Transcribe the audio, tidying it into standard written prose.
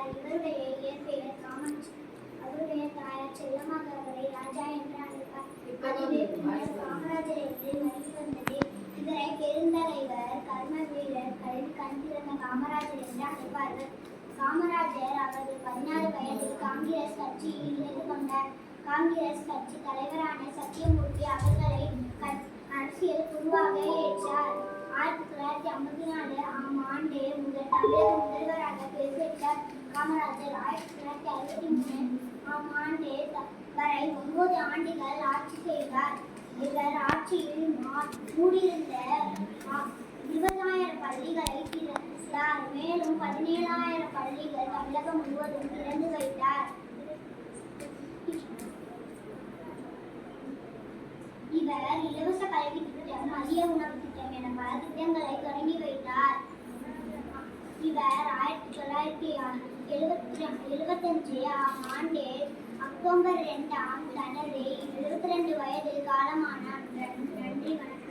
வைத்தார். இவருடைய இயற்பெயர் காமாட்சி. அவருடைய தாயார் செல்லமாக அவரை ராஜா என்று அழைப்பார். அதுவே பின்னர் காமராஜர் என்று வழி வந்தது. இவரை பெருந்தலைவர், கர்ம வீரர், கல்வி கண் திறந்த காமராஜர் என்று அழைப்பார்கள். காமராஜர் அவரது 16 வயதில் காங்கிரஸ் கட்சியில் இணைந்து கொண்டார். காங்கிரஸ் கட்சி தலைவரான சத்தியமூர்த்தி அவர்களை அரசியல் குருவாக ஏற்றார். 1954 ஆம் ஆண்டு முதல் தமிழக முதல்வராக பொறுப்பேற்றார் காமராஜர். 1963 ஆம் ஆண்டு வரை 9 ஆண்டுகள் ஆட்சி செய்தார். இவர் ஆட்சியில் மூடியிருந்த 20,000 பள்ளிகளை திறந்தார். மேலும் 17,000 பள்ளிகள் தமிழகம் முழுவதும் திறந்து வைத்தார். இவர் இலவச கல்வி திட்டம், மதிய உணவு திட்டம் என பல திட்டங்களை தொடங்கி வைத்தார். இவர் 1975 ஆம் ஆண்டு அக்டோபர் 2 தனது 72 வயதில் காலமானார். நன்றி, வணக்கம்.